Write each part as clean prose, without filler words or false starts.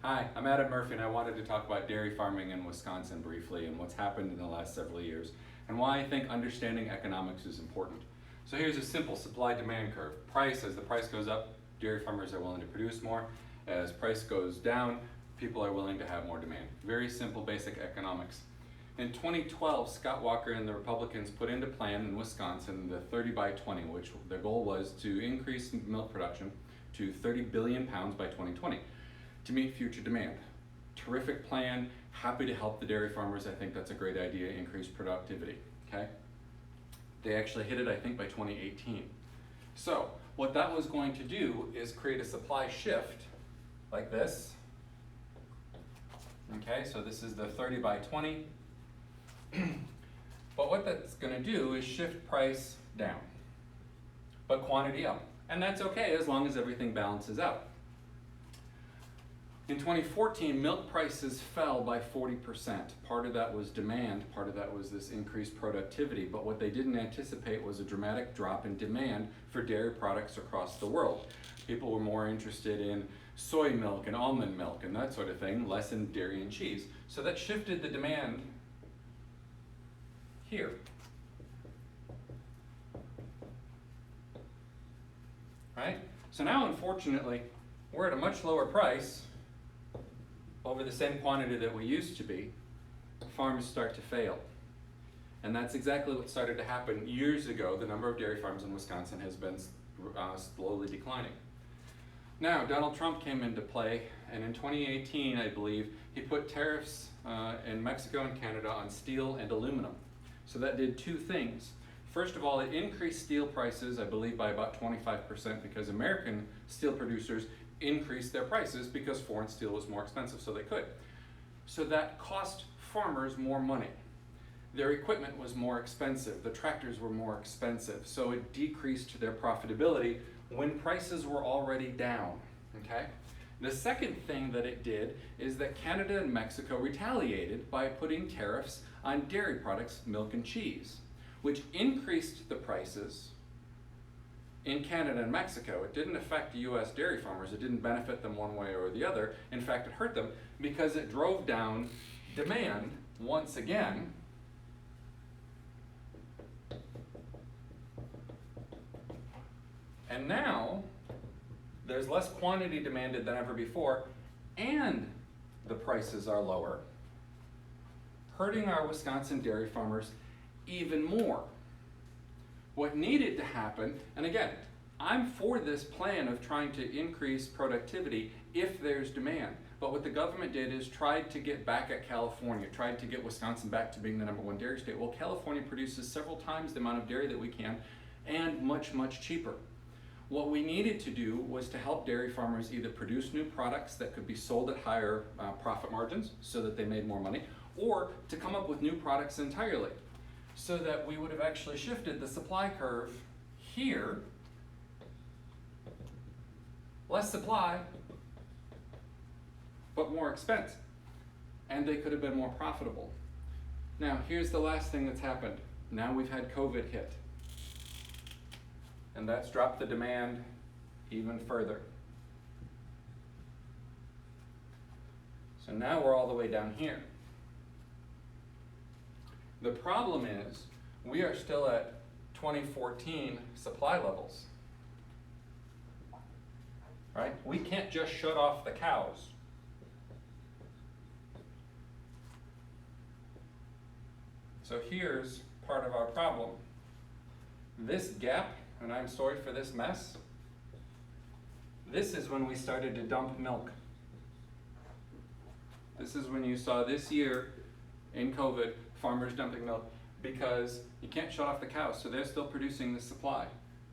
Hi, I'm Adam Murphy and I wanted to talk about dairy farming in Wisconsin briefly and what's happened in the last several years and why I think understanding economics is important. So here's a simple supply-demand curve. As the price goes up, dairy farmers are willing to produce more. As price goes down, people are willing to have more demand. Very simple basic economics. In 2012, Scott Walker and the Republicans put into plan in Wisconsin the 30 by 20, which the goal was to increase milk production to 30 billion pounds by 2020 to meet future demand. Terrific plan, happy to help the dairy farmers. I think that's a great idea, increase productivity, okay? They actually hit it, I think, by 2018. So what that was going to do is create a supply shift like this. Okay, so this is the 30 by 20. But what that's going to do is shift price down, but quantity up. And that's okay as long as everything balances out. In 2014, milk prices fell by 40%. Part of that was demand, part of that was this increased productivity, but what they didn't anticipate was a dramatic drop in demand for dairy products across the world. People were more interested in soy milk and almond milk and that sort of thing, less in dairy and cheese. So that shifted the demand here. Right? So now, unfortunately, we're at a much lower price over the same quantity that we used to be. Farms start to fail. And that's exactly what started to happen years ago. The number of dairy farms in Wisconsin has been slowly declining. Now, Donald Trump came into play, and in 2018, I believe, he put tariffs in Mexico and Canada on steel and aluminum. So that did two things. First of all, it increased steel prices, I believe, by about 25% because American steel producers increased their prices because foreign steel was more expensive, so they could. So that cost farmers more money. Their equipment was more expensive, the tractors were more expensive, so it decreased their profitability when prices were already down, okay? The second thing that it did is that Canada and Mexico retaliated by putting tariffs on dairy products, milk and cheese, which increased the prices in Canada and Mexico. It didn't affect the US dairy farmers. It didn't benefit them one way or the other. In fact, it hurt them because it drove down demand once again. And now there's less quantity demanded than ever before, and the prices are lower, hurting our Wisconsin dairy farmers even more. What needed to happen, and again, I'm for this plan of trying to increase productivity if there's demand, but what the government did is tried to get back at California, tried to get Wisconsin back to being the #1 dairy state. Well, California produces several times the amount of dairy that we can, and much, much cheaper. What we needed to do was to help dairy farmers either produce new products that could be sold at higher profit margins so that they made more money, or to come up with new products entirely, so that we would have actually shifted the supply curve here. Less supply, but more expense. And they could have been more profitable. Now, here's the last thing that's happened. Now we've had COVID hit. And that's dropped the demand even further. So now we're all the way down here. The problem is, we are still at 2014 supply levels. Right? We can't just shut off the cows. So here's part of our problem. This gap, and I'm sorry for this mess, this is when we started to dump milk. This is when you saw this year in COVID, farmers dumping milk, because you can't shut off the cows, so they're still producing the supply.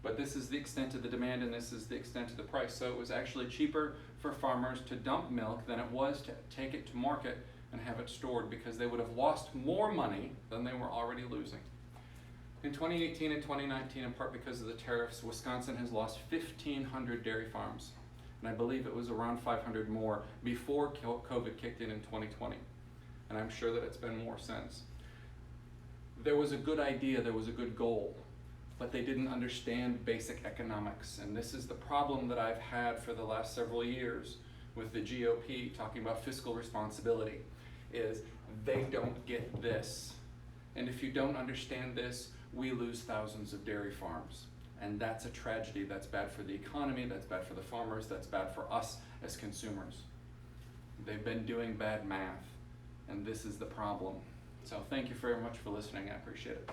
But this is the extent of the demand and this is the extent of the price. So it was actually cheaper for farmers to dump milk than it was to take it to market and have it stored, because they would have lost more money than they were already losing. In 2018 and 2019, in part because of the tariffs, Wisconsin has lost 1,500 dairy farms. And I believe it was around 500 more before COVID kicked in 2020. And I'm sure that it's been more since. There was a good idea, there was a good goal, but they didn't understand basic economics. And this is the problem that I've had for the last several years with the GOP talking about fiscal responsibility is they don't get this. And if you don't understand this, we lose thousands of dairy farms. And that's a tragedy. That's bad for the economy, that's bad for the farmers, that's bad for us as consumers. They've been doing bad math, and this is the problem. So thank you very much for listening. I appreciate it.